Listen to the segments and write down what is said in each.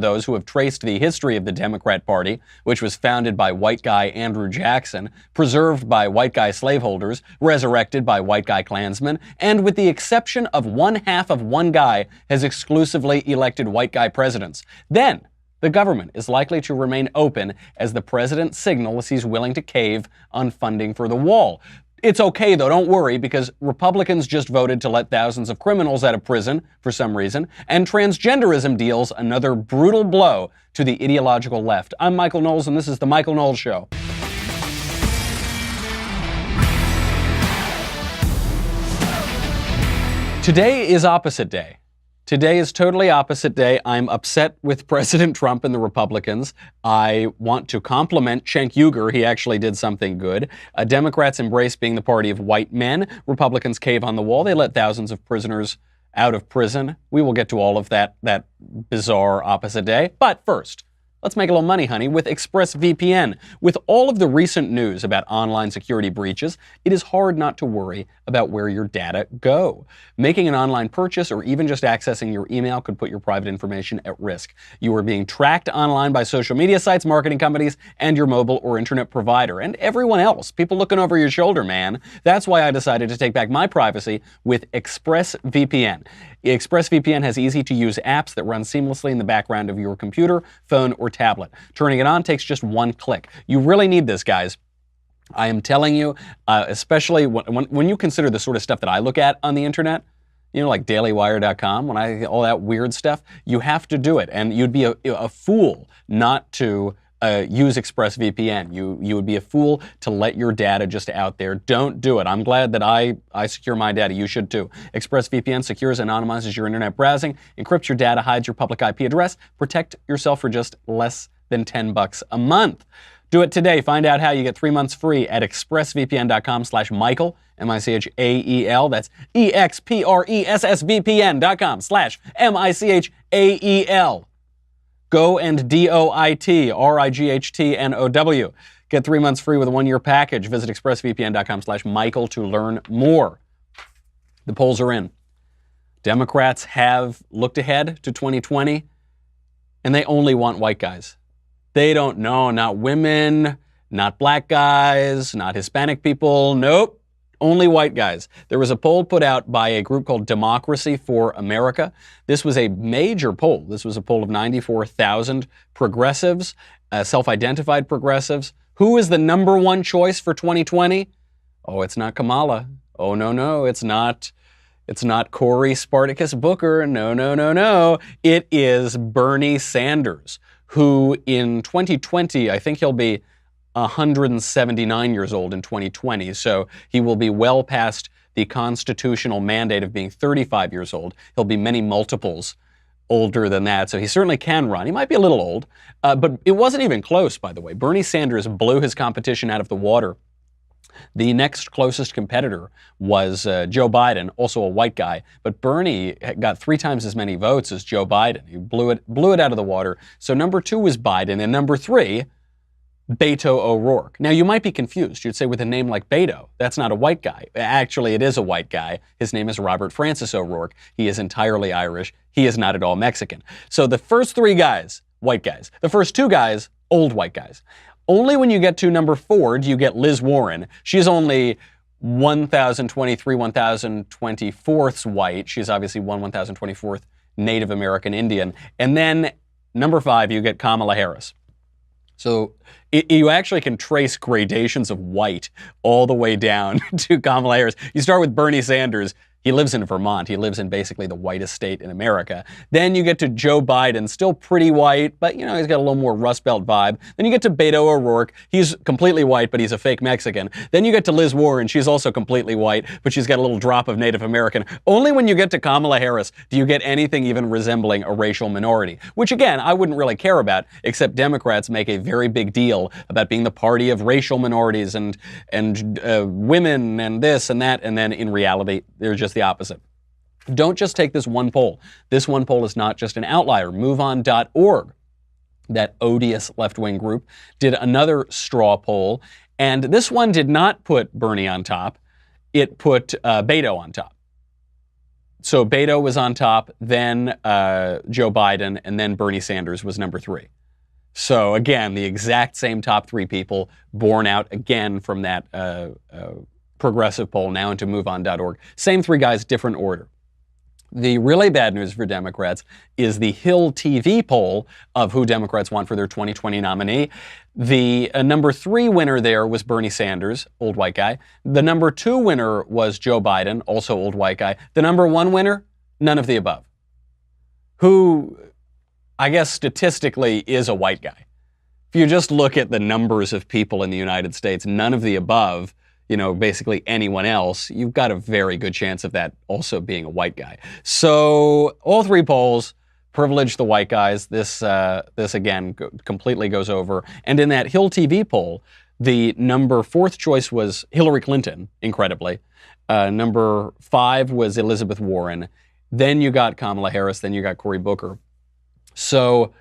those who have traced the history of the Democrat Party, which was founded by white guy Andrew Jackson, preserved by white guy slaveholders, resurrected by white guy Klansmen, and with the exception of one half of one guy, has exclusively elected white guy presidents. Then, the government is likely to remain open as the president signals he's willing to cave on funding for the wall. It's okay, though, don't worry, because Republicans just voted to let thousands of criminals out of prison for some reason, and transgenderism deals another brutal blow to the ideological left. I'm Michael Knowles, and this is The Michael Knowles Show. Today is opposite day. Today is totally opposite day. I'm upset with President Trump and the Republicans. I want to compliment Cenk Uygur. He actually did something good. Democrats embrace being the party of white men. Republicans cave on the wall. They let thousands of prisoners out of prison. We will get to all of that bizarre opposite day. But first, let's make a little money, honey, with ExpressVPN. With all of the recent news about online security breaches, it is hard not to worry about where your data go. Making an online purchase or even just accessing your email could put your private information at risk. You are being tracked online by social media sites, marketing companies, and your mobile or internet provider, and everyone else. People looking over your shoulder, man. That's why I decided to take back my privacy with ExpressVPN. ExpressVPN has easy-to-use apps that run seamlessly in the background of your computer, phone, or tablet. Turning it on takes just one click. You really need this, guys. I am telling you, especially when you consider the sort of stuff that I look at on the internet, you know, like dailywire.com, all that weird stuff, you have to do it. And you'd be a fool not to use ExpressVPN. You would be a fool to let your data just out there. Don't do it. I'm glad that I secure my data. You should too. ExpressVPN secures and anonymizes your internet browsing, encrypts your data, hides your public IP address. Protect yourself for just less than $10 a month. Do it today. Find out how. You get 3 months free at expressvpn.com/Michael, M-I-C-H-A-E-L. That's expressvpn.com/M-I-C-H-A-E-L. Go and DOIT-RIGHTNOW. Get 3 months free with a 1-year package. Visit expressvpn.com/Michael to learn more. The polls are in. Democrats have looked ahead to 2020, and they only want white guys. They don't know, not women, not black guys, not Hispanic people. Nope, only white guys. There was a poll put out by a group called Democracy for America. This was a major poll. This was a poll of 94,000 progressives, self-identified progressives. Who is the number one choice for 2020? Oh, it's not Kamala. Oh, no, it's not. It's not Cory Spartacus Booker. No. It is Bernie Sanders, who in 2020, I think he'll be 179 years old in 2020, so he will be well past the constitutional mandate of being 35 years old. He'll be many multiples older than that, so he certainly can run. He might be a little old, but it wasn't even close, by the way. Bernie Sanders blew his competition out of the water. The next closest competitor was Joe Biden, also a white guy, but Bernie got 3 times as many votes as Joe Biden. He blew it out of the water. So number 2 was Biden, and number 3, Beto O'Rourke. Now, you might be confused. You'd say, with a name like Beto, that's not a white guy. Actually, it is a white guy. His name is Robert Francis O'Rourke. He is entirely Irish. He is not at all Mexican. So the first 3 guys, white guys. The first 2 guys, old white guys. Only when you get to number 4 do you get Liz Warren. She's only 1,023 1,024ths white. She's obviously 1,024th Native American Indian. And then number 5, you get Kamala Harris. So you actually can trace gradations of white all the way down to Kamala Harris. You start with Bernie Sanders. He lives in Vermont. He lives in basically the whitest state in America. Then you get to Joe Biden, still pretty white, but you know, he's got a little more Rust Belt vibe. Then you get to Beto O'Rourke. He's completely white, but he's a fake Mexican. Then you get to Liz Warren. She's also completely white, but she's got a little drop of Native American. Only when you get to Kamala Harris do you get anything even resembling a racial minority, which again, I wouldn't really care about, except Democrats make a very big deal about being the party of racial minorities and women and this and that, and then in reality, they're just the opposite. Don't just take this one poll. This one poll is not just an outlier. MoveOn.org, that odious left-wing group, did another straw poll, and this one did not put Bernie on top. It put Beto on top. So Beto was on top, then Joe Biden, and then Bernie Sanders was number 3. So again, the exact same top 3 people born out again from that progressive poll now into MoveOn.org. Same 3 guys, different order. The really bad news for Democrats is the Hill TV poll of who Democrats want for their 2020 nominee. The number 3 winner there was Bernie Sanders, old white guy. The number 2 winner was Joe Biden, also old white guy. The number 1 winner, none of the above. Who, I guess statistically, is a white guy. If you just look at the numbers of people in the United States, none of the above, basically anyone else, you've got a very good chance of that also being a white guy. So all 3 polls privilege the white guys. This again completely goes over. And in that Hill TV poll, the number 4th choice was Hillary Clinton, incredibly. Number 5 was Elizabeth Warren. Then you got Kamala Harris. Then you got Cory Booker. So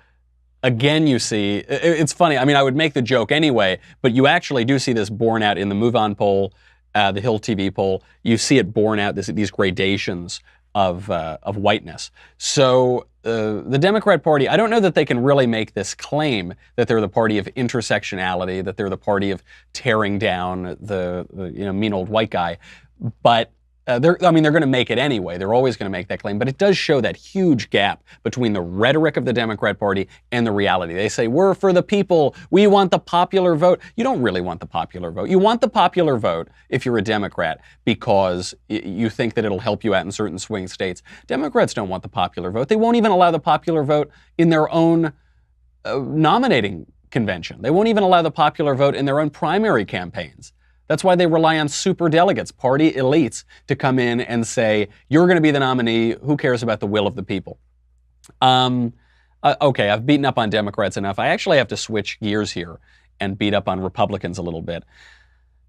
again, you see, it's funny. I mean, I would make the joke anyway, but you actually do see this borne out in the Move On poll, the Hill TV poll. You see it borne out, these gradations of whiteness. So the Democrat Party, I don't know that they can really make this claim that they're the party of intersectionality, that they're the party of tearing down the mean old white guy, but they're going to make it anyway. They're always going to make that claim. But it does show that huge gap between the rhetoric of the Democrat Party and the reality. They say, we're for the people. We want the popular vote. You don't really want the popular vote. You want the popular vote if you're a Democrat because you think that it'll help you out in certain swing states. Democrats don't want the popular vote. They won't even allow the popular vote in their own nominating convention. They won't even allow the popular vote in their own primary campaigns. That's why they rely on super delegates, party elites, to come in and say, you're going to be the nominee. Who cares about the will of the people? Okay, I've beaten up on Democrats enough. I actually have to switch gears here and beat up on Republicans a little bit.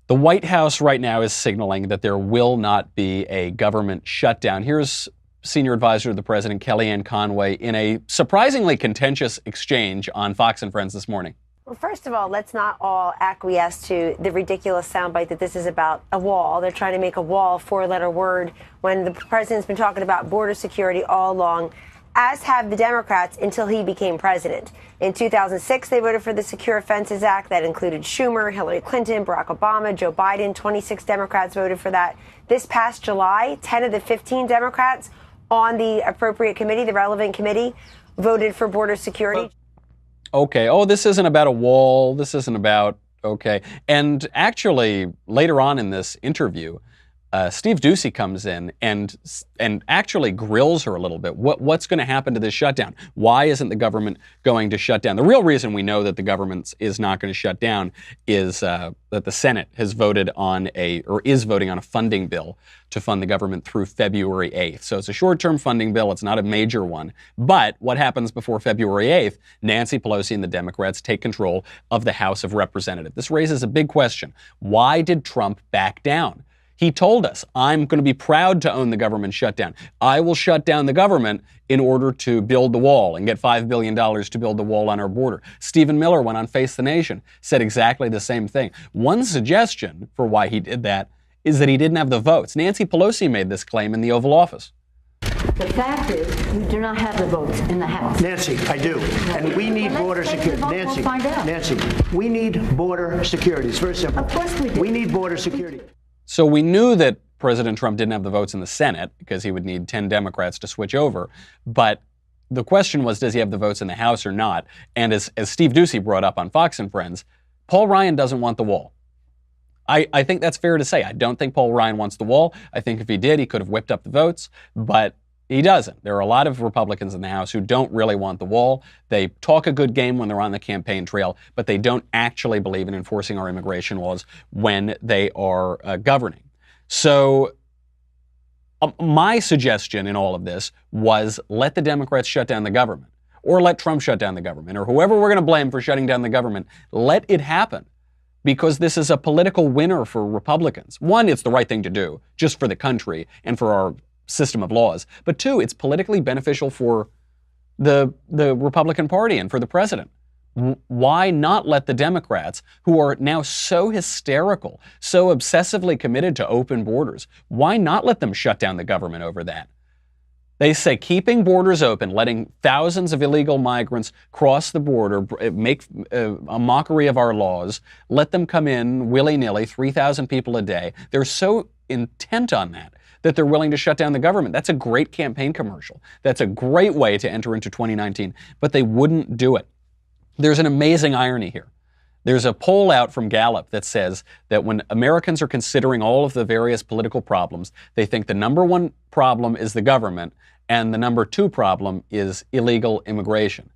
The White House right now is signaling that there will not be a government shutdown. Here's Senior Advisor to the President, Kellyanne Conway, in a surprisingly contentious exchange on Fox and Friends this morning. Well, first of all, let's not all acquiesce to the ridiculous soundbite that this is about a wall. They're trying to make a wall, 4-letter word, when the president's been talking about border security all along, as have the Democrats until he became president. In 2006, they voted for the Secure Fences Act that included Schumer, Hillary Clinton, Barack Obama, Joe Biden. 26 Democrats voted for that. This past July, 10 of the 15 Democrats on the appropriate committee, the relevant committee, voted for border security. Okay. Oh, this isn't about a wall. This isn't about, okay. And actually, later on in this interview, Steve Doocy comes in and actually grills her a little bit. What's going to happen to this shutdown? Why isn't the government going to shut down? The real reason we know that the government is not going to shut down is that the Senate has voted on is voting on a funding bill to fund the government through February 8th. So it's a short-term funding bill. It's not a major one. But what happens before February 8th? Nancy Pelosi and the Democrats take control of the House of Representatives. This raises a big question. Why did Trump back down? He told us, I'm going to be proud to own the government shutdown. I will shut down the government in order to build the wall and get $5 billion to build the wall on our border. Stephen Miller went on Face the Nation, said exactly the same thing. One suggestion for why he did that is that he didn't have the votes. Nancy Pelosi made this claim in the Oval Office. The fact is, you do not have the votes in the House. Nancy, I do. And we need border security. Nancy, we need border security. It's very simple. Of course we do. We need border security. So we knew that President Trump didn't have the votes in the Senate because he would need 10 Democrats to switch over. But the question was, does he have the votes in the House or not? And as Steve Doocy brought up on Fox and Friends, Paul Ryan doesn't want the wall. I think that's fair to say. I don't think Paul Ryan wants the wall. I think if he did, he could have whipped up the votes, but he doesn't. There are a lot of Republicans in the House who don't really want the wall. They talk a good game when they're on the campaign trail, but they don't actually believe in enforcing our immigration laws when they are governing. So my suggestion in all of this was let the Democrats shut down the government, or let Trump shut down the government, or whoever we're going to blame for shutting down the government. Let it happen, because this is a political winner for Republicans. One, it's the right thing to do, just for the country and for our system of laws. But two, it's politically beneficial for the Republican Party and for the president. Why not let the Democrats, who are now so hysterical, so obsessively committed to open borders, why not let them shut down the government over that? They say keeping borders open, letting thousands of illegal migrants cross the border, letting thousands of illegal migrants cross the border, make a mockery of our laws, let them come in willy-nilly, 3,000 people a day. They're so intent on that they're willing to shut down the government. That's a great campaign commercial. That's a great way to enter into 2019, but they wouldn't do it. There's an amazing irony here. There's a poll out from Gallup that says that when Americans are considering all of the various political problems, they think the number one problem is the government and the number two problem is illegal immigration.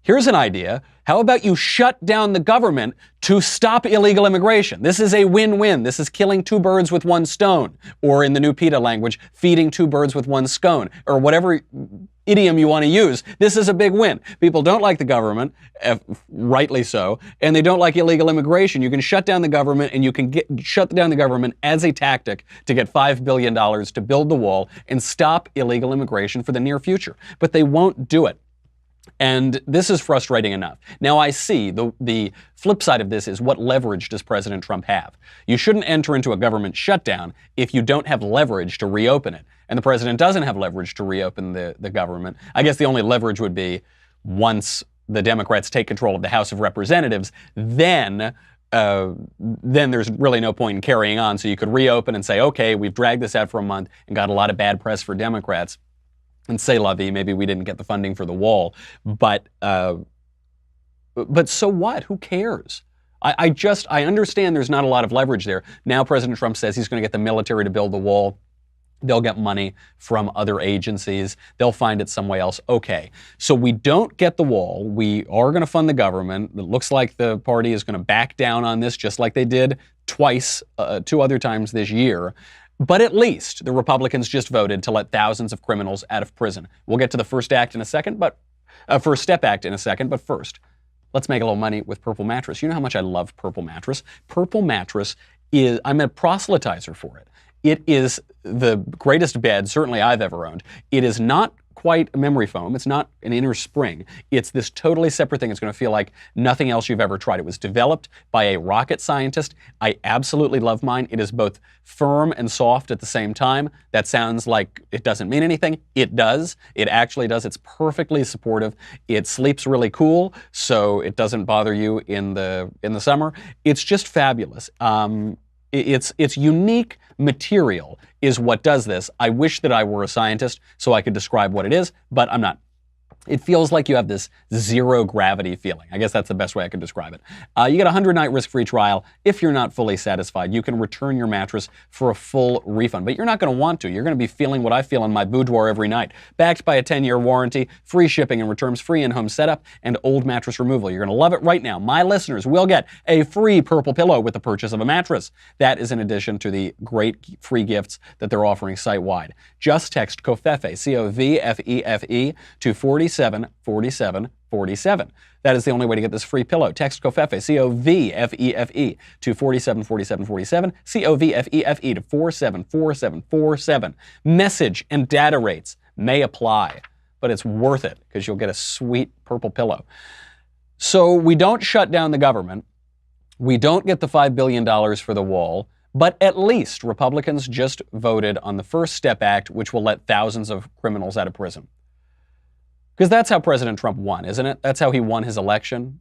Here's an idea. How about you shut down the government to stop illegal immigration? This is a win-win. This is killing two birds with one stone, or in the new PETA language, feeding two birds with one scone, or whatever idiom you want to use. This is a big win. People don't like the government, rightly so, and they don't like illegal immigration. You can shut down the government, and you can shut down the government as a tactic to get $5 billion to build the wall and stop illegal immigration for the near future. But they won't do it. And this is frustrating enough. Now, I see the flip side of this is, what leverage does President Trump have? You shouldn't enter into a government shutdown if you don't have leverage to reopen it. And the president doesn't have leverage to reopen the government. I guess the only leverage would be once the Democrats take control of the House of Representatives, then there's really no point in carrying on. So you could reopen and say, okay, we've dragged this out for a month and got a lot of bad press for Democrats. And say la vie, maybe we didn't get the funding for the wall, but so what? Who cares? I understand there's not a lot of leverage there. Now President Trump says he's going to get the military to build the wall. They'll get money from other agencies. They'll find it somewhere else. Okay, so we don't get the wall. We are going to fund the government. It looks like the party is going to back down on this, just like they did twice, two other times this year. But at least the Republicans just voted to let thousands of criminals out of prison. We'll get to the First Step Act in a second, but first, let's make a little money with Purple Mattress. You know how much I love Purple Mattress. Purple Mattress I'm a proselytizer for it. It is the greatest bed certainly I've ever owned. It is not quite a memory foam. It's not an inner spring. It's this totally separate thing. It's going to feel like nothing else you've ever tried. It was developed by a rocket scientist. I absolutely love mine. It is both firm and soft at the same time. That sounds like it doesn't mean anything. It does. It actually does. It's perfectly supportive. It sleeps really cool, so it doesn't bother you in the summer. It's just fabulous. It's unique material is what does this. I wish that I were a scientist so I could describe what it is, but I'm not. It feels like you have this zero gravity feeling. I guess that's the best way I could describe it. You get a 100-night risk-free trial. If you're not fully satisfied, you can return your mattress for a full refund. But you're not going to want to. You're going to be feeling what I feel in my boudoir every night. Backed by a 10-year warranty, free shipping and returns, free in-home setup, and old mattress removal. You're going to love it right now. My listeners will get a free purple pillow with the purchase of a mattress. That is in addition to the great free gifts that they're offering site-wide. Just text COVFEFE, C-O-V-F-E-F-E, to 474747. That is the only way to get this free pillow. Text COVFEFE, C-O-V-F-E-F-E, to 474747, C-O-V-F-E-F-E, to 474747. Message and data rates may apply, but it's worth it because you'll get a sweet purple pillow. So we don't shut down the government. We don't get the $5 billion for the wall. But at least Republicans just voted on the First Step Act, which will let thousands of criminals out of prison. Because that's how President Trump won, isn't it? That's how he won his election.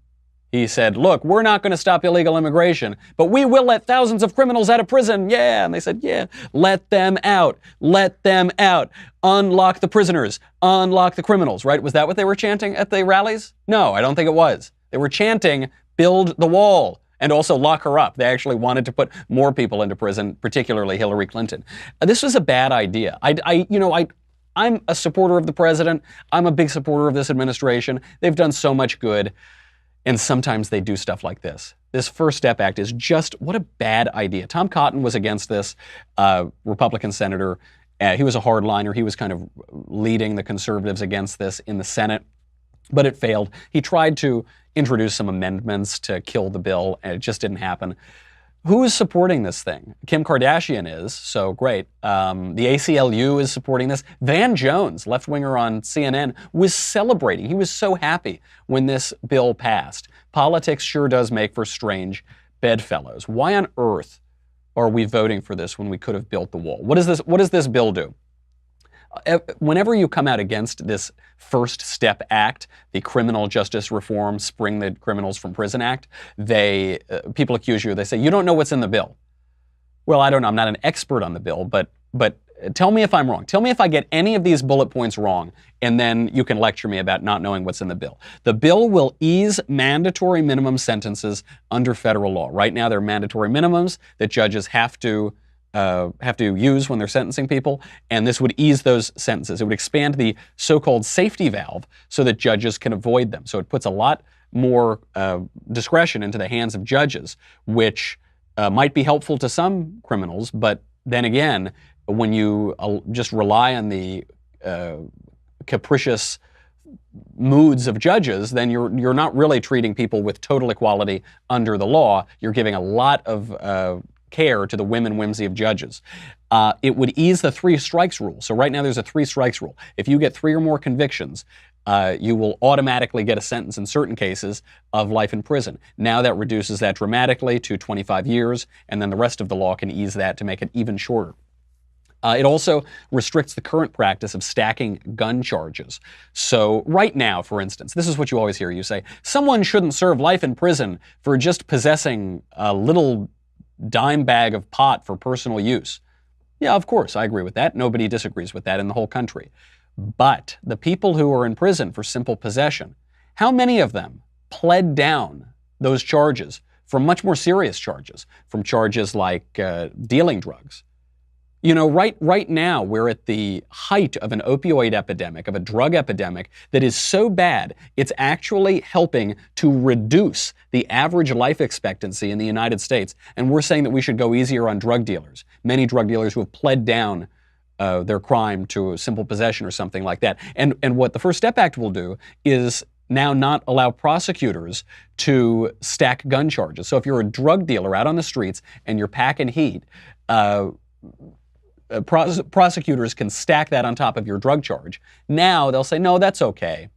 He said, look, we're not going to stop illegal immigration, but we will let thousands of criminals out of prison. Yeah. And they said, yeah, let them out. Let them out. Unlock the prisoners. Unlock the criminals, right? Was that what they were chanting at the rallies? No, I don't think it was. They were chanting, build the wall. And also lock her up. They actually wanted to put more people into prison, particularly Hillary Clinton. This was a bad idea. I'm a supporter of the president. I'm a big supporter of this administration. They've done so much good, and sometimes they do stuff like this. This First Step Act is just, what a bad idea. Tom Cotton was against this, Republican senator. He was a hardliner. He was kind of leading the conservatives against this in the Senate, but it failed. He tried to introduce some amendments to kill the bill, and it just didn't happen. Who is supporting this thing? Kim Kardashian is, so great. The ACLU is supporting this. Van Jones, left-winger on CNN, was celebrating. He was so happy when this bill passed. Politics sure does make for strange bedfellows. Why on earth are we voting for this when we could have built the wall? What does this bill do? Whenever you come out against this First Step Act, the Criminal Justice Reform Spring the Criminals from Prison Act, people accuse you. They say, you don't know what's in the bill. Well, I don't know. I'm not an expert on the bill, but tell me if I'm wrong. Tell me if I get any of these bullet points wrong, and then you can lecture me about not knowing what's in the bill. The bill will ease mandatory minimum sentences under federal law. Right now, there are mandatory minimums that judges have to use when they're sentencing people, and this would ease those sentences. It would expand the so-called safety valve so that judges can avoid them. So it puts a lot more discretion into the hands of judges, which might be helpful to some criminals, but then again, when you just rely on the capricious moods of judges, then you're not really treating people with total equality under the law. You're giving a lot of care to the whim and whimsy of judges. It would ease the 3 strikes rule. So right now there's a 3 strikes rule. If you get 3 or more convictions, you will automatically get a sentence in certain cases of life in prison. Now that reduces that dramatically to 25 years, and then the rest of the law can ease that to make it even shorter. It also restricts the current practice of stacking gun charges. So right now, for instance, this is what you always hear. You say, someone shouldn't serve life in prison for just possessing a little dime bag of pot for personal use. Yeah, of course, I agree with that. Nobody disagrees with that in the whole country. But the people who are in prison for simple possession, how many of them pled down those charges from much more serious charges, from charges like dealing drugs? You know, right now we're at the height of an opioid epidemic, of a drug epidemic that is so bad, it's actually helping to reduce the average life expectancy in the United States. And we're saying that we should go easier on drug dealers. Many drug dealers who have pled down their crime to a simple possession or something like that. And what the First Step Act will do is now not allow prosecutors to stack gun charges. So if you're a drug dealer out on the streets and you're packing heat, prosecutors can stack that on top of your drug charge. Now they'll say, no, that's okay.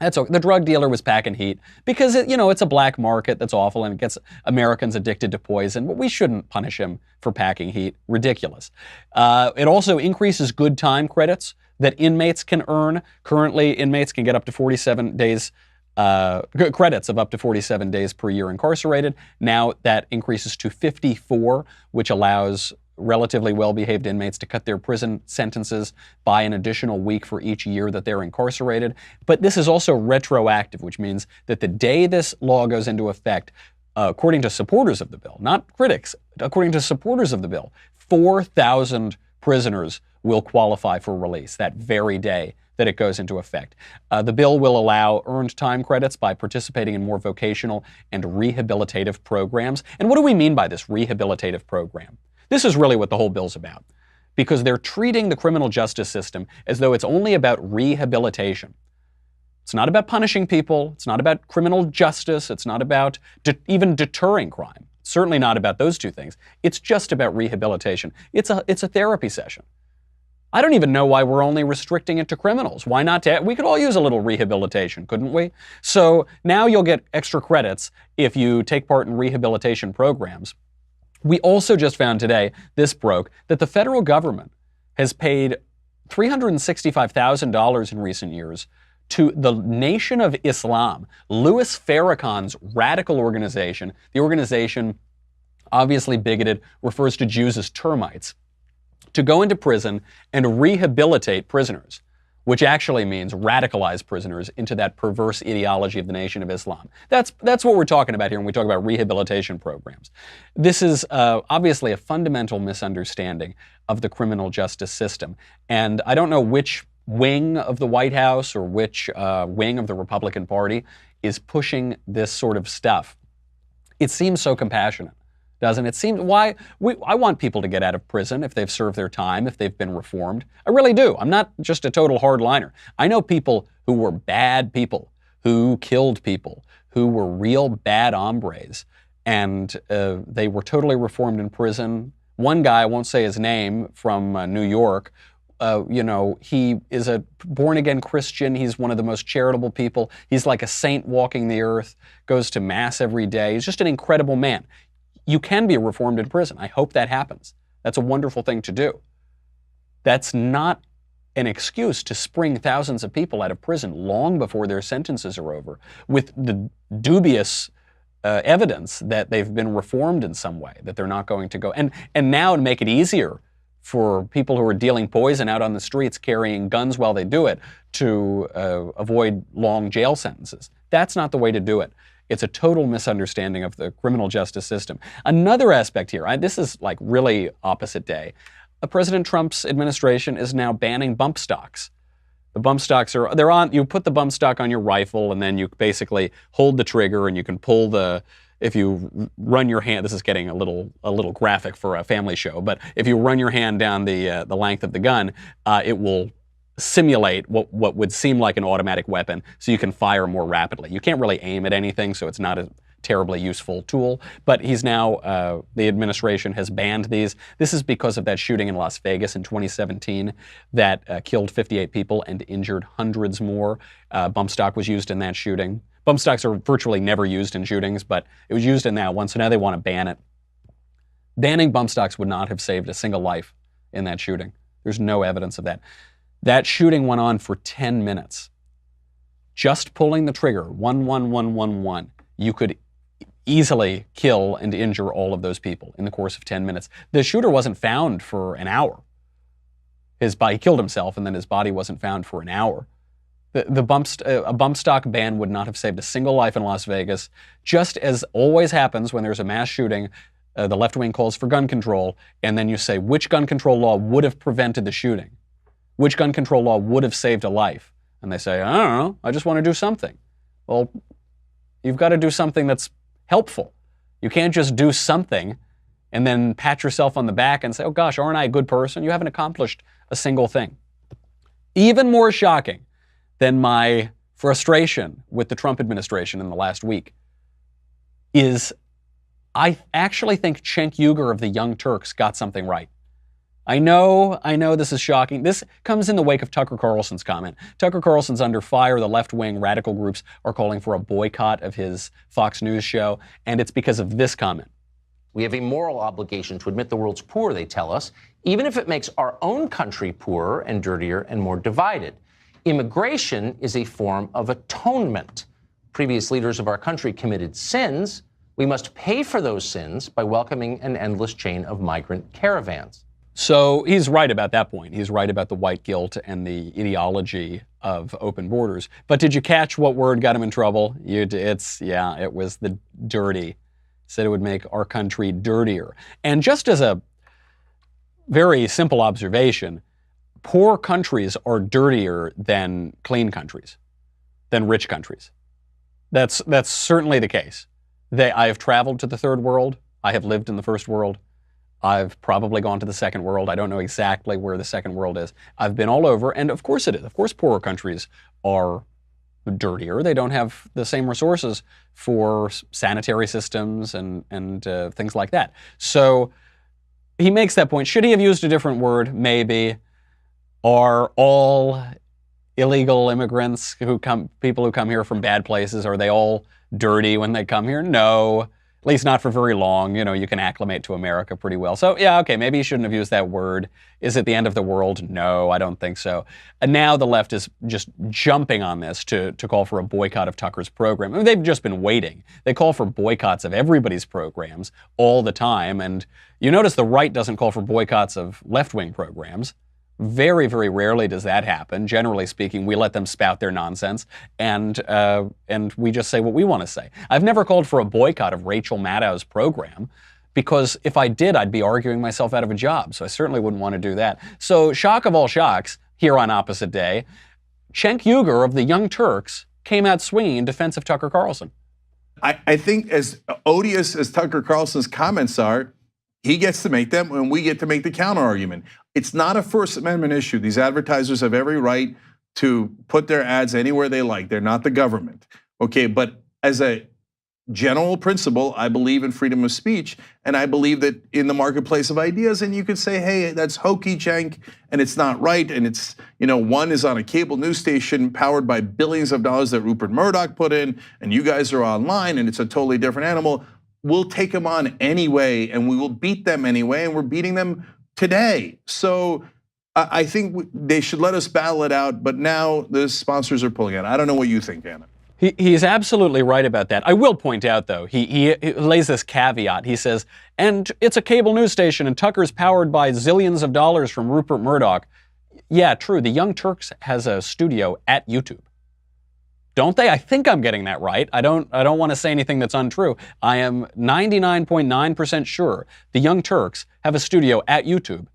That's okay. The drug dealer was packing heat because it's a black market that's awful and it gets Americans addicted to poison, but we shouldn't punish him for packing heat. Ridiculous. It also increases good time credits that inmates can earn. Currently, inmates can get up to 47 days credits of up to 47 days per year incarcerated. Now that increases to 54, which allows relatively well-behaved inmates to cut their prison sentences by an additional week for each year that they're incarcerated. But this is also retroactive, which means that the day this law goes into effect, according to supporters of the bill, not critics, according to supporters of the bill, 4,000 prisoners will qualify for release that very day that it goes into effect. The bill will allow earned time credits by participating in more vocational and rehabilitative programs. And what do we mean by this rehabilitative program? This is really what the whole bill's about, because they're treating the criminal justice system as though it's only about rehabilitation. It's not about punishing people. It's not about criminal justice. It's not about even deterring crime. It's certainly not about those two things. It's just about rehabilitation. It's a therapy session. I don't even know why we're only restricting it to criminals. Why not? We could all use a little rehabilitation, couldn't we? So now you'll get extra credits if you take part in rehabilitation programs. We also just found today, this broke, that the federal government has paid $365,000 in recent years to the Nation of Islam, Louis Farrakhan's radical organization. The organization, obviously bigoted, refers to Jews as termites, to go into prison and rehabilitate prisoners, which actually means radicalize prisoners into that perverse ideology of the Nation of Islam. That's what we're talking about here when we talk about rehabilitation programs. This is obviously a fundamental misunderstanding of the criminal justice system. And I don't know which wing of the White House or which wing of the Republican Party is pushing this sort of stuff. It seems so compassionate, doesn't it? I want people to get out of prison if they've served their time, if they've been reformed. I really do. I'm not just a total hardliner. I know people who were bad people, who killed people, who were real bad hombres, and they were totally reformed in prison. One guy, I won't say his name, from New York, he is a born-again Christian. He's one of the most charitable people. He's like a saint walking the earth, goes to mass every day. He's just an incredible man. You can be reformed in prison. I hope that happens. That's a wonderful thing to do. That's not an excuse to spring thousands of people out of prison long before their sentences are over, with the dubious evidence that they've been reformed in some way, that they're not going to go. And now to make it easier for people who are dealing poison out on the streets, carrying guns while they do it, to avoid long jail sentences. That's not the way to do it. It's a total misunderstanding of the criminal justice system. Another aspect here, this is like really opposite day. President Trump's administration is now banning bump stocks. The bump stocks they're on, you put the bump stock on your rifle and then you basically hold the trigger and you can pull if you run your hand, this is getting a little graphic for a family show, but if you run your hand down the length of the gun, it will simulate what would seem like an automatic weapon, so you can fire more rapidly. You can't really aim at anything, so it's not a terribly useful tool, but the administration has banned these. This is because of that shooting in Las Vegas in 2017 that killed 58 people and injured hundreds more. Bump stock was used in that shooting. Bump stocks are virtually never used in shootings, but it was used in that one, so now they want to ban it. Banning bump stocks would not have saved a single life in that shooting. There's no evidence of that. That shooting went on for 10 minutes. Just pulling the trigger, 11111, you could easily kill and injure all of those people in the course of 10 minutes. The shooter wasn't found for an hour. He killed himself, and then his body wasn't found for an hour. A bump stock ban would not have saved a single life in Las Vegas. Just as always happens when there's a mass shooting, the left wing calls for gun control, and then you say, which gun control law would have prevented the shooting? Which gun control law would have saved a life? And they say, I don't know, I just want to do something. Well, you've got to do something that's helpful. You can't just do something and then pat yourself on the back and say, oh gosh, aren't I a good person? You haven't accomplished a single thing. Even more shocking than my frustration with the Trump administration in the last week is I actually think Cenk Uygur of the Young Turks got something right. I know this is shocking. This comes in the wake of Tucker Carlson's comment. Tucker Carlson's under fire. The left-wing radical groups are calling for a boycott of his Fox News show, and it's because of this comment. We have a moral obligation to admit the world's poor, they tell us, even if it makes our own country poorer and dirtier and more divided. Immigration is a form of atonement. Previous leaders of our country committed sins. We must pay for those sins by welcoming an endless chain of migrant caravans. So he's right about that point. He's right about the white guilt and the ideology of open borders. But did you catch what word got him in trouble? It was the dirty. Said it would make our country dirtier. And just as a very simple observation, poor countries are dirtier than clean countries, than rich countries. That's certainly the case. I have traveled to the third world. I have lived in the first world. I've probably gone to the second world. I don't know exactly where the second world is. I've been all over, and of course it is. Of course poorer countries are dirtier. They don't have the same resources for sanitary systems and things like that. So he makes that point. Should he have used a different word? Maybe. Are all illegal immigrants people who come here from bad places, are they all dirty when they come here? No. At least not for very long. You can acclimate to America pretty well. So yeah, okay, maybe you shouldn't have used that word. Is it the end of the world? No, I don't think so. And now the left is just jumping on this to call for a boycott of Tucker's program. I mean, they've just been waiting. They call for boycotts of everybody's programs all the time. And you notice the right doesn't call for boycotts of left-wing programs. Very, very rarely does that happen. Generally speaking, we let them spout their nonsense, and we just say what we want to say. I've never called for a boycott of Rachel Maddow's program, because if I did, I'd be arguing myself out of a job, so I certainly wouldn't want to do that. So, shock of all shocks, here on Opposite Day, Cenk Uygur of the Young Turks came out swinging in defense of Tucker Carlson. I think as odious as Tucker Carlson's comments are, he gets to make them, and we get to make the counter-argument. It's not a First Amendment issue. These advertisers have every right to put their ads anywhere they like. They're not the government, okay? But as a general principle, I believe in freedom of speech, and I believe that in the marketplace of ideas, and you could say, hey, that's hokey, Cenk, and it's not right, and it's, one is on a cable news station powered by billions of dollars that Rupert Murdoch put in, and you guys are online, and it's a totally different animal. We'll take them on anyway, and we will beat them anyway, and we're beating them today. So I think they should let us battle it out, but now the sponsors are pulling out. I don't know what you think, Anna. He is absolutely right about that. I will point out, though, he lays this caveat. He says, and it's a cable news station, and Tucker's powered by zillions of dollars from Rupert Murdoch. Yeah, true. The Young Turks has a studio at YouTube. Don't they? I think I'm getting that right. I don't want to say anything that's untrue. I am 99.9% sure the Young Turks have a studio at YouTube,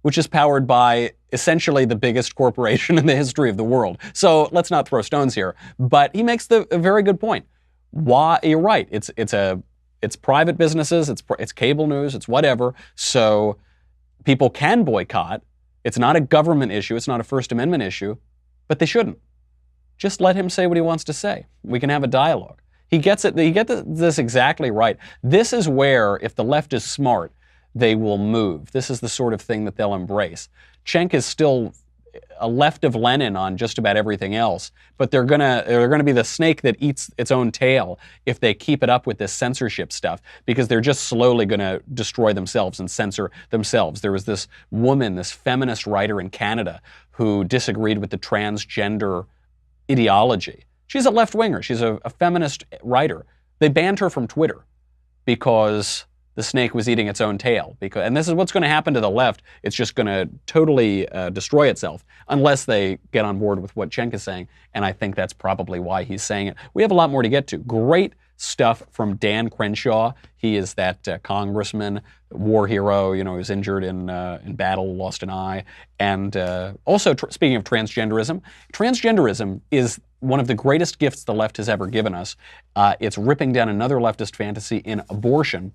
which is powered by essentially the biggest corporation in the history of the world. So let's not throw stones here. But he makes a very good point. Why? You're right. It's private businesses. It's cable news. It's whatever. So people can boycott. It's not a government issue. It's not a First Amendment issue. But they shouldn't. Just let him say what he wants to say. We can have a dialogue. He gets it. He gets this exactly right. This is where, if the left is smart, they will move. This is the sort of thing that they'll embrace. Cenk is still a left of Lenin on just about everything else, but they're gonna be the snake that eats its own tail if they keep it up with this censorship stuff, because they're just slowly gonna destroy themselves and censor themselves. There was this woman, this feminist writer in Canada, who disagreed with the transgender ideology. She's a left-winger. She's a feminist writer. They banned her from Twitter because the snake was eating its own tail. And this is what's going to happen to the left. It's just going to totally destroy itself unless they get on board with what Cenk is saying. And I think that's probably why he's saying it. We have a lot more to get to. Great stuff from Dan Crenshaw. He is that congressman, war hero, he was injured in battle, lost an eye. And also, speaking of transgenderism, transgenderism is one of the greatest gifts the left has ever given us. It's ripping down another leftist fantasy in abortion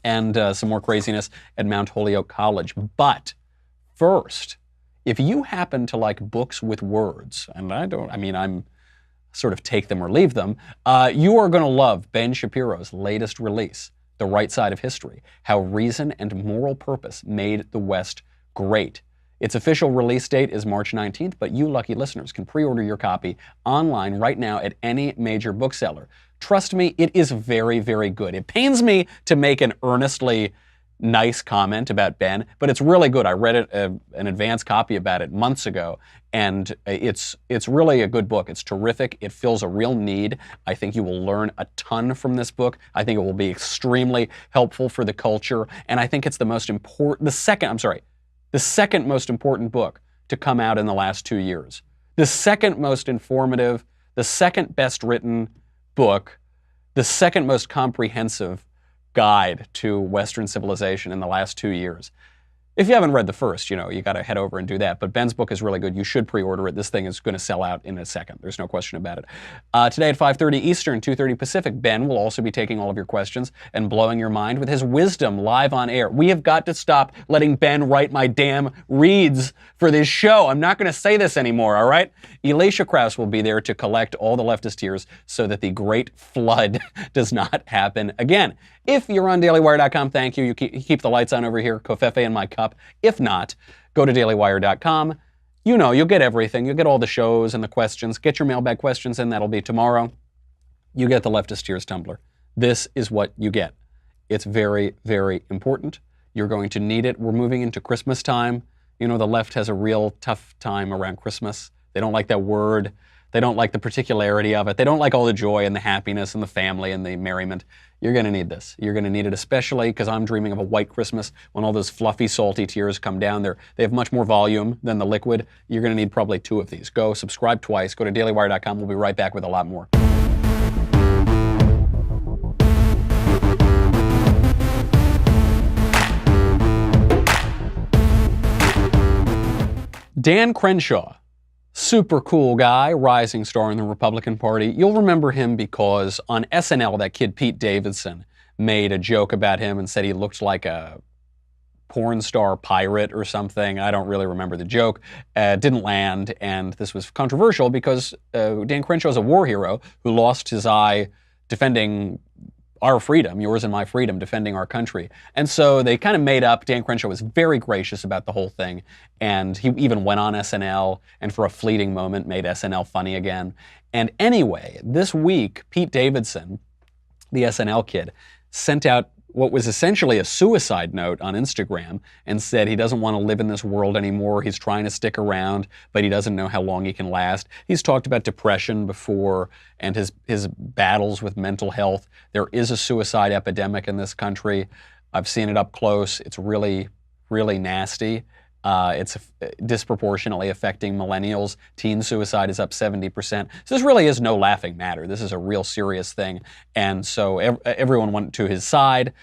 and some more craziness at Mount Holyoke College. But first, if you happen to like books with words, and I'm sort of take them or leave them, you are going to love Ben Shapiro's latest release, The Right Side of History, How Reason and Moral Purpose Made the West Great. Its official release date is March 19th, but you lucky listeners can pre-order your copy online right now at any major bookseller. Trust me, it is very, very good. It pains me to make an earnestly nice comment about Ben, but it's really good. I read an advance copy about it months ago, and it's really a good book. It's terrific. It fills a real need. I think you will learn a ton from this book. I think it will be extremely helpful for the culture, and I think it's the second most important book to come out in the last 2 years. The second most informative, the second best written book, the second most comprehensive guide to Western civilization in the last 2 years. If you haven't read the first, you got to head over and do that. But Ben's book is really good. You should pre-order it. This thing is going to sell out in a second. There's no question about it. Today at 5:30 Eastern, 2:30 Pacific, Ben will also be taking all of your questions and blowing your mind with his wisdom live on air. We have got to stop letting Ben write my damn reads for this show. I'm not going to say this anymore, all right? Elisha Krauss will be there to collect all the leftist tears so that the great flood does not happen again. If you're on dailywire.com, thank you. You keep the lights on over here, Covfefe in my cup. If not, go to dailywire.com. You'll get everything. You'll get all the shows and the questions. Get your mailbag questions in. That'll be tomorrow. You get the Leftist Tears Tumbler. This is what you get. It's very, very important. You're going to need it. We're moving into Christmas time. The left has a real tough time around Christmas. They don't like that word. They don't like the particularity of it. They don't like all the joy and the happiness and the family and the merriment. You're going to need this. You're going to need it especially because I'm dreaming of a white Christmas when all those fluffy, salty tears come down. They have much more volume than the liquid. You're going to need probably 2 of these. Go subscribe twice. Go to dailywire.com. We'll be right back with a lot more. Dan Crenshaw. Super cool guy, rising star in the Republican Party. You'll remember him because on SNL, that kid Pete Davidson made a joke about him and said he looked like a porn star pirate or something. I don't really remember the joke. Didn't land, and this was controversial because Dan Crenshaw is a war hero who lost his eye defending our freedom, yours and my freedom, defending our country. And so they kind of made up. Dan Crenshaw was very gracious about the whole thing. And he even went on SNL and for a fleeting moment made SNL funny again. And anyway, this week, Pete Davidson, the SNL kid, sent out what was essentially a suicide note on Instagram and said he doesn't want to live in this world anymore. He's trying to stick around, but he doesn't know how long he can last. He's talked about depression before and his battles with mental health. There is a suicide epidemic in this country. I've seen it up close. It's really, really nasty. It's disproportionately affecting millennials. Teen suicide is up 70%. So this really is no laughing matter. This is a real serious thing. And so everyone went to his side.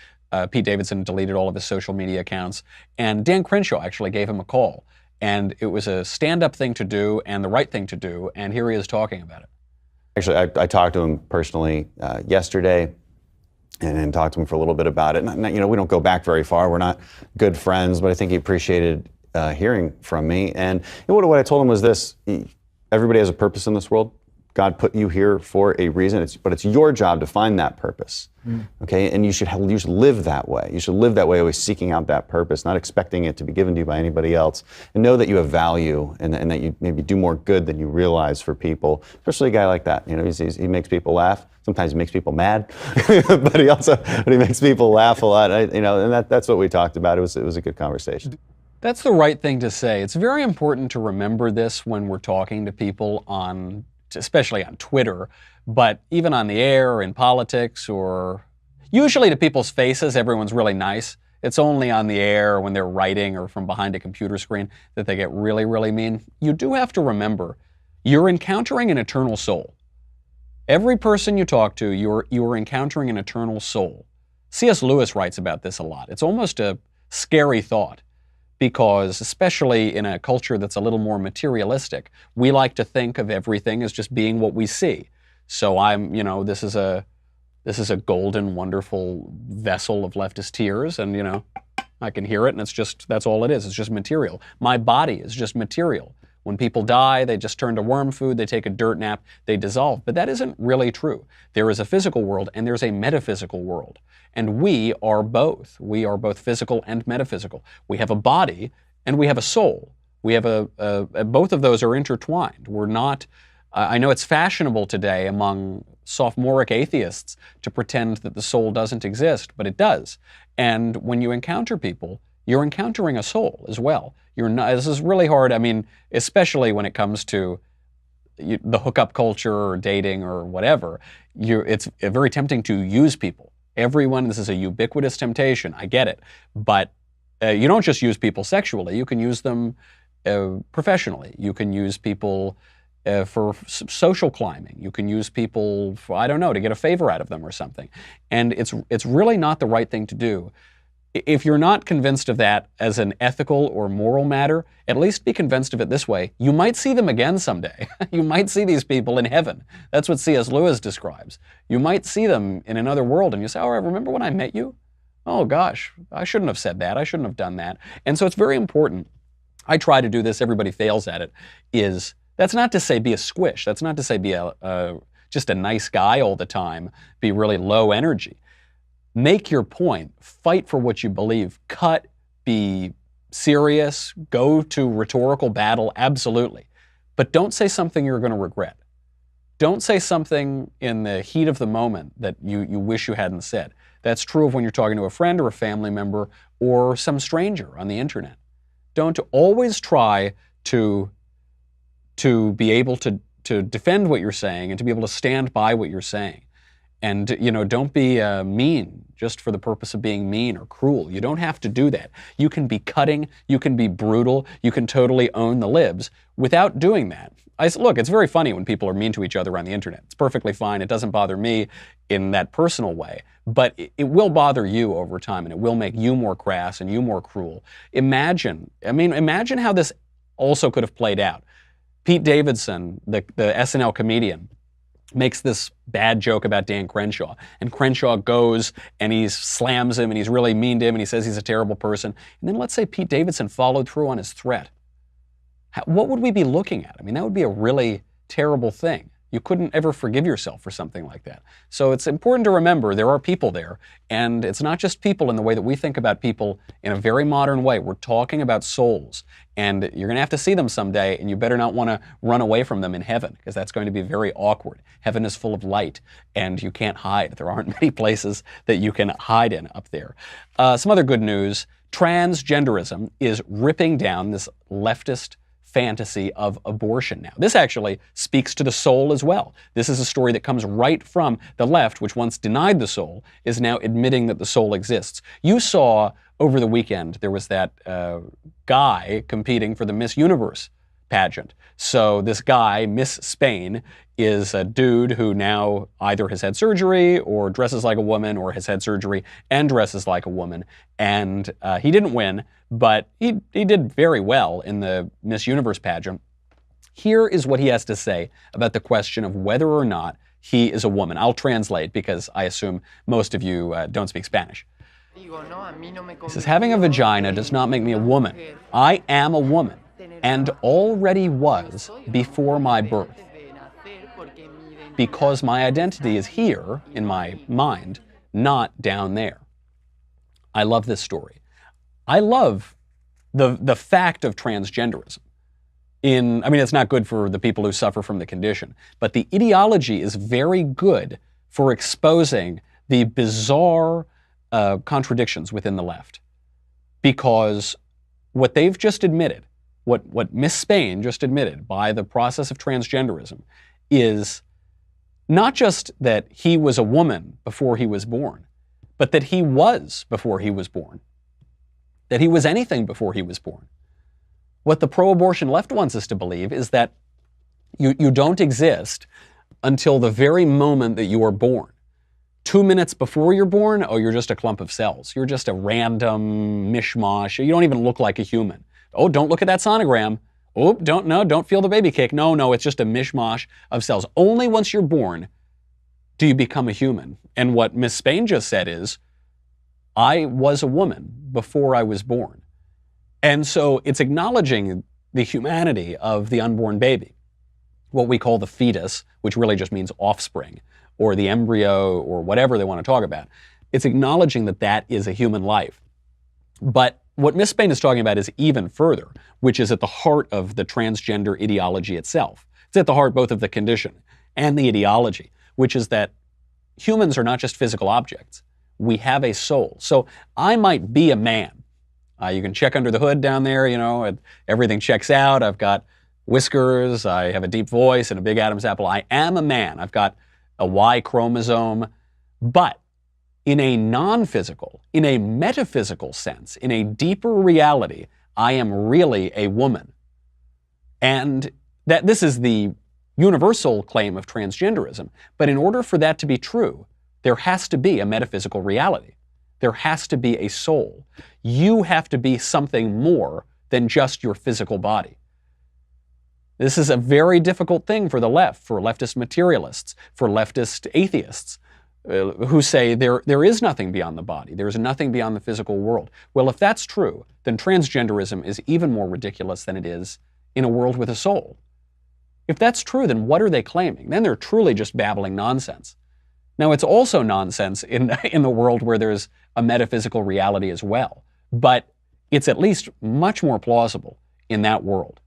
Pete Davidson deleted all of his social media accounts. And Dan Crenshaw actually gave him a call. And it was a stand-up thing to do and the right thing to do. And here he is talking about it. Actually, I talked to him personally yesterday. And talked to him for a little bit about it. And, we don't go back very far. We're not good friends, but I think he appreciated hearing from me. And what I told him was this: everybody has a purpose in this world. God put you here for a reason, but it's your job to find that purpose. Okay, and you should live that way. You should live that way, always seeking out that purpose, not expecting it to be given to you by anybody else. And know that you have value, and that you maybe do more good than you realize for people, especially a guy like that. He makes people laugh. Sometimes he makes people mad, but he makes people laugh a lot. And that's what we talked about. It was a good conversation. That's the right thing to say. It's very important to remember this when we're talking to people especially on Twitter, but even on the air or in politics, or usually to people's faces, everyone's really nice. It's only on the air when they're writing or from behind a computer screen that they get really, really mean. You do have to remember, you're encountering an eternal soul. Every person you talk to, you're encountering an eternal soul. C.S. Lewis writes about this a lot. It's almost a scary thought, because especially in a culture that's a little more materialistic, we like to think of everything as just being what we see. So this is a golden, wonderful vessel of leftist tears, and I can hear it, and that's all it is. It's just material. My body is just material. When people die, they just turn to worm food, they take a dirt nap, they dissolve. But that isn't really true. There is a physical world and there's a metaphysical world. And we are both. We are both physical and metaphysical. We have a body and we have a soul. We have both of those are intertwined. We're not, I know it's fashionable today among sophomoric atheists to pretend that the soul doesn't exist, but it does. And when you encounter people, you're encountering a soul as well. This is really hard, especially when it comes to the hookup culture or dating or whatever. It's very tempting to use people. This is a ubiquitous temptation, I get it. But you don't just use people sexually, you can use them professionally. You can use people for social climbing. You can use people, to get a favor out of them or something. And it's really not the right thing to do. If you're not convinced of that as an ethical or moral matter, at least be convinced of it this way. You might see them again someday. You might see these people in heaven. That's what C.S. Lewis describes. You might see them in another world and you say, remember when I met you? Oh gosh, I shouldn't have said that. I shouldn't have done that. And so it's very important. I try to do this. Everybody fails at it. That's not to say be a squish. That's not to say be just a nice guy all the time. Be really low energy. Make your point, fight for what you believe, be serious, go to rhetorical battle, absolutely. But don't say something you're going to regret. Don't say something in the heat of the moment that you wish you hadn't said. That's true of when you're talking to a friend or a family member or some stranger on the internet. Don't always try to be able to defend what you're saying and to be able to stand by what you're saying. And, don't be mean just for the purpose of being mean or cruel. You don't have to do that. You can be cutting, you can be brutal, you can totally own the libs without doing that. Look, it's very funny when people are mean to each other on the internet. It's perfectly fine. It doesn't bother me in that personal way. But it will bother you over time, and it will make you more crass and you more cruel. Imagine how this also could have played out. Pete Davidson, the SNL comedian, makes this bad joke about Dan Crenshaw. And Crenshaw goes and he slams him and he's really mean to him and he says he's a terrible person. And then let's say Pete Davidson followed through on his threat. What would we be looking at? That would be a really terrible thing. You couldn't ever forgive yourself for something like that. So it's important to remember there are people there, and it's not just people in the way that we think about people in a very modern way. We're talking about souls, and you're going to have to see them someday, and you better not want to run away from them in heaven, because that's going to be very awkward. Heaven is full of light, and you can't hide. There aren't many places that you can hide in up there. Some other good news. Transgenderism is ripping down this leftist fantasy of abortion now. This actually speaks to the soul as well. This is a story that comes right from the left, which once denied the soul, is now admitting that the soul exists. You saw over the weekend, there was that guy competing for the Miss Universe pageant. So this guy, Miss Spain, is a dude who now either has had surgery or dresses like a woman, or has had surgery and dresses like a woman. And he didn't win, but he did very well in the Miss Universe pageant. Here is what he has to say about the question of whether or not he is a woman. I'll translate because I assume most of you don't speak Spanish. He says, having a vagina does not make me a woman. I am a woman, and already was before my birth, because my identity is here in my mind, not down there. I love this story. I love the fact of transgenderism. It's not good for the people who suffer from the condition, but the ideology is very good for exposing the bizarre contradictions within the left. Because what they've just admitted, what Miss Spain just admitted by the process of transgenderism, is not just that he was a woman before he was born, but that he was before he was born. That he was anything before he was born. What the pro-abortion left wants us to believe is that you don't exist until the very moment that you are born. 2 minutes before you're born, oh, you're just a clump of cells. You're just a random mishmash. You don't even look like a human. Oh, don't look at that sonogram. Oh, don't feel the baby kick. No, it's just a mishmash of cells. Only once you're born do you become a human. And what Miss Spain just said is, I was a woman before I was born. And so it's acknowledging the humanity of the unborn baby, what we call the fetus, which really just means offspring, or the embryo, or whatever they want to talk about. It's acknowledging that that is a human life. But what Miss Spain is talking about is even further, which is at the heart of the transgender ideology itself. It's at the heart both of the condition and the ideology, which is that humans are not just physical objects. We have a soul. So I might be a man. You can check under the hood down there, everything checks out. I've got whiskers, I have a deep voice and a big Adam's apple. I am a man. I've got a Y chromosome. But in a non-physical, in a metaphysical sense, in a deeper reality, I am really a woman. And that this is the universal claim of transgenderism. But in order for that to be true, there has to be a metaphysical reality. There has to be a soul. You have to be something more than just your physical body. This is a very difficult thing for the left, for leftist materialists, for leftist atheists, who say there is nothing beyond the body. There is nothing beyond the physical world. Well, if that's true, then transgenderism is even more ridiculous than it is in a world with a soul. If that's true, then what are they claiming? Then they're truly just babbling nonsense. Now, it's also nonsense in the world where there's a metaphysical reality as well, but it's at least much more plausible in that world.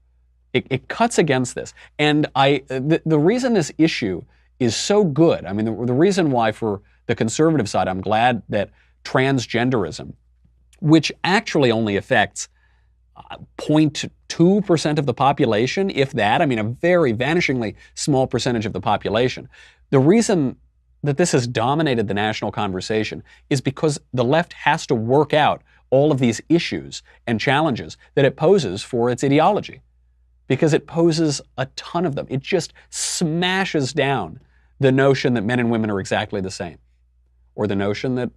It cuts against this. And the reason this issue is so good, the reason why for the conservative side, I'm glad that transgenderism, which actually only affects 0.2% of the population, if that, a very vanishingly small percentage of the population. The reason that this has dominated the national conversation is because the left has to work out all of these issues and challenges that it poses for its ideology, because it poses a ton of them. It just smashes down the notion that men and women are exactly the same, or the notion that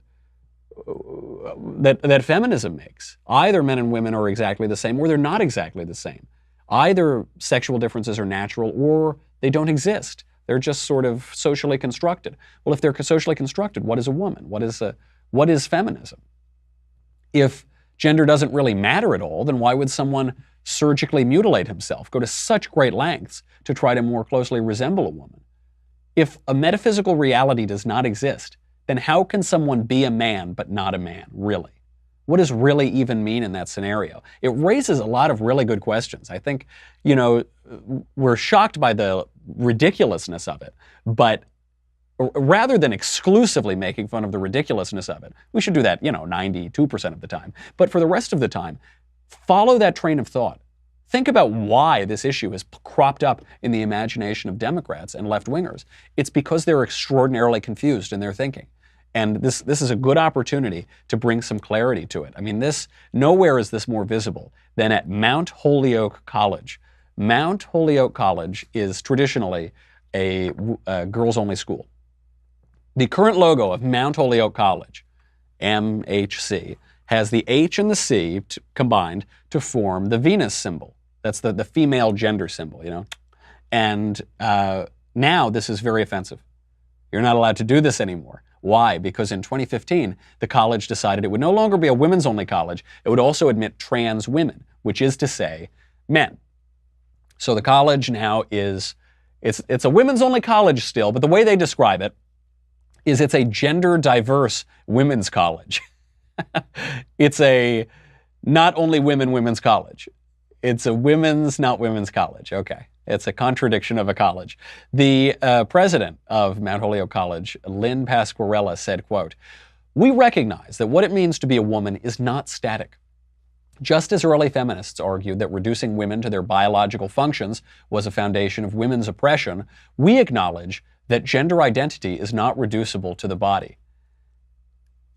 feminism makes. Either men and women are exactly the same, or they're not exactly the same. Either sexual differences are natural, or they don't exist. They're just sort of socially constructed. Well, if they're socially constructed, what is a woman? What is feminism? If gender doesn't really matter at all, then why would someone surgically mutilate himself, go to such great lengths to try to more closely resemble a woman? If a metaphysical reality does not exist, then how can someone be a man but not a man, really? What does really even mean in that scenario? It raises a lot of really good questions. I think, we're shocked by the ridiculousness of it, but rather than exclusively making fun of the ridiculousness of it, we should do that, 92% of the time. But for the rest of the time, follow that train of thought. Think about why this issue has cropped up in the imagination of Democrats and left-wingers. It's because they're extraordinarily confused in their thinking. And this is a good opportunity to bring some clarity to it. I mean, nowhere is this more visible than at Mount Holyoke College. Mount Holyoke College is traditionally a girls-only school. The current logo of Mount Holyoke College, MHC, has the H and the C combined to form the Venus symbol. That's the female gender symbol, And now this is very offensive. You're not allowed to do this anymore. Why? Because in 2015, the college decided it would no longer be a women's-only college. It would also admit trans women, which is to say, men. So the college now it's a women's-only college still, but the way they describe it is it's a gender-diverse women's college. It's a not only women's college. It's a women's, not women's college. Okay. It's a contradiction of a college. The president of Mount Holyoke College, Lynn Pasquarella, said, quote, "We recognize that what it means to be a woman is not static. Just as early feminists argued that reducing women to their biological functions was a foundation of women's oppression, we acknowledge that gender identity is not reducible to the body."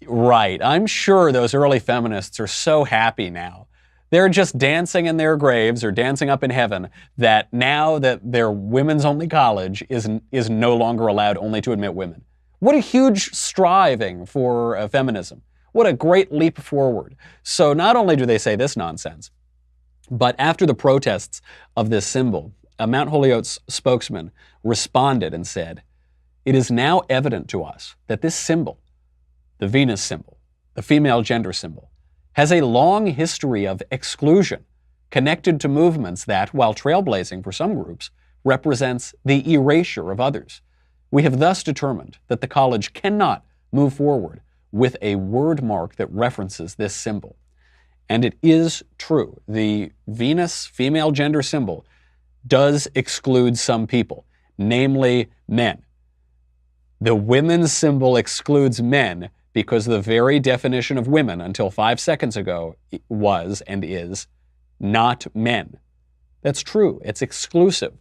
Right. I'm sure those early feminists are so happy now. They're just dancing in their graves or dancing up in heaven that now that their women's only college is no longer allowed only to admit women. What a huge striving for feminism. What a great leap forward. So not only do they say this nonsense, but after the protests of this symbol, a Mount Holyoke's spokesman responded and said, "It is now evident to us that this symbol, the Venus symbol, the female gender symbol, has a long history of exclusion connected to movements that, while trailblazing for some groups, represents the erasure of others. We have thus determined that the college cannot move forward with a word mark that references this symbol." And it is true. The Venus female gender symbol does exclude some people, namely men. The women's symbol excludes men because the very definition of women until 5 seconds ago was and is not men. That's true. It's exclusive.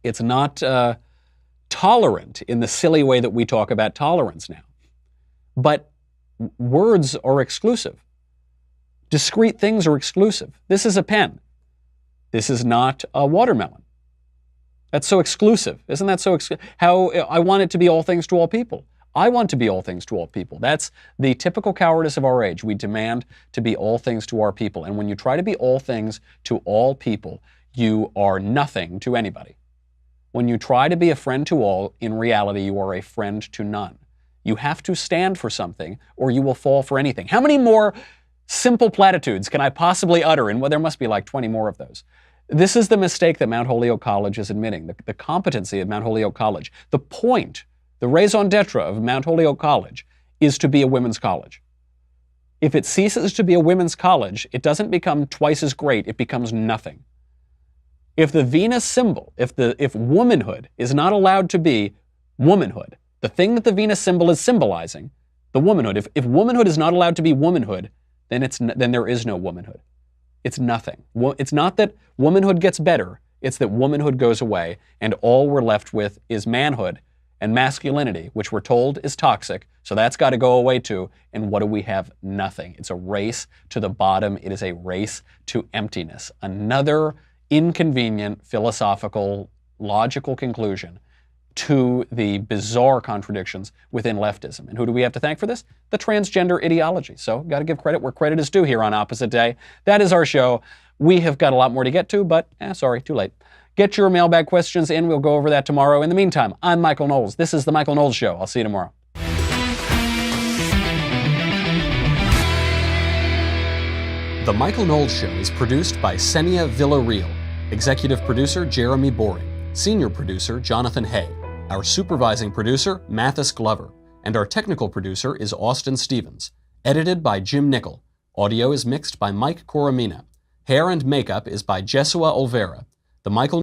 It's not tolerant in the silly way that we talk about tolerance now. But words are exclusive. Discrete things are exclusive. This is a pen. This is not a watermelon. That's so exclusive. Isn't that so exclusive? How I want it to be all things to all people. I want to be all things to all people. That's the typical cowardice of our age. We demand to be all things to our people. And when you try to be all things to all people, you are nothing to anybody. When you try to be a friend to all, in reality, you are a friend to none. You have to stand for something or you will fall for anything. How many more simple platitudes can I possibly utter? And well, there must be like 20 more of those. This is the mistake that Mount Holyoke College is admitting, the competency of Mount Holyoke College. The point, the raison d'etre of Mount Holyoke College is to be a women's college. If it ceases to be a women's college, it doesn't become twice as great, it becomes nothing. If the Venus symbol, if womanhood is not allowed to be womanhood, the thing that the Venus symbol is symbolizing, the womanhood, if womanhood is not allowed to be womanhood, then there is no womanhood. It's nothing. It's not that womanhood gets better, it's that womanhood goes away, and all we're left with is manhood and masculinity, which we're told is toxic, so that's got to go away too. And what do we have? Nothing. It's a race to the bottom. It is a race to emptiness. Another inconvenient, philosophical, logical conclusion to the bizarre contradictions within leftism. And who do we have to thank for this? The transgender ideology. So, got to give credit where credit is due here on Opposite Day. That is our show. We have got a lot more to get to, but sorry, too late. Get your mailbag questions in. We'll go over that tomorrow. In the meantime, I'm Michael Knowles. This is The Michael Knowles Show. I'll see you tomorrow. The Michael Knowles Show is produced by Senia Villarreal. Executive producer Jeremy Boring. Senior producer Jonathan Hay. Our supervising producer, Mathis Glover, and our technical producer is Austin Stevens. Edited by Jim Nickel. Audio is mixed by Mike Coromina. Hair and makeup is by Jesua Olvera. The Michael